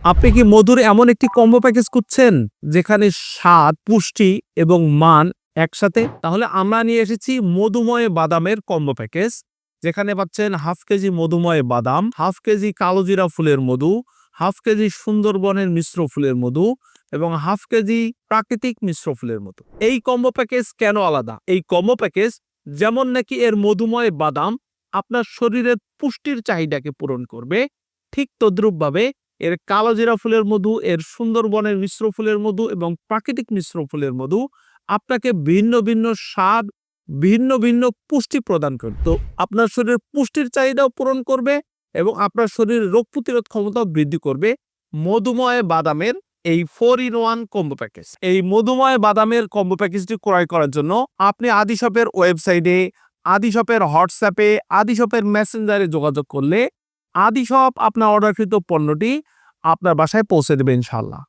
আপনি কি মধুর এমন একটি কম্বো প্যাকেজ খুঁজছেন যেখানে স্বাদ, পুষ্টি এবং মান একসাথে? তাহলে আমরা নিয়ে এসেছি মধুময় বাদামের কম্বো প্যাকেজ। যেখানে পাচ্ছেন হাফ কেজি মধুময় বাদাম, হাফ কেজি কালোজিরা ফুলের মধু, হাফ কেজি সুন্দরবনের মিশ্র ফুলের মধু এবং হাফ কেজি প্রাকৃতিক মিশ্র ফুলের মধু। এই কম্বো প্যাকেজ কেন আলাদা? এই কম্বো প্যাকেজ যেমন নাকি এর মধুময় বাদাম আপনার শরীরের পুষ্টির চাহিদাকে পূরণ করবে, ঠিক তদ্রূপভাবে এর কালোজিরা ফুলের মধু, এর সুন্দরবনের মিশ্র ফুলের মধু এবং প্রাকৃতিক মিশ্র ফুলের মধু আপনাকে ভিন্ন ভিন্ন স্বাদ, ভিন্ন ভিন্ন পুষ্টি প্রদান করবে। তো আপনার শরীরের পুষ্টির চাহিদাও পূরণ করবে এবং আপনার শরীরের রোগ প্রতিরোধ ক্ষমতাও বৃদ্ধি করবে মধুময় বাদামের এই 4-in-1 কম্বো প্যাকেজ। এই মধুময় বাদামের কম্বো প্যাকেজটি ক্রয় করার জন্য আপনি আদি শপের ওয়েবসাইটে, আদি শপের হোয়াটসঅ্যাপে, আদি শপের মেসেঞ্জারে যোগাযোগ করলে আদি শপ আপনার অর্ডারকৃত পণ্যটি আপনার বাসায় পৌঁছে দেবে ইনশাআল্লাহ।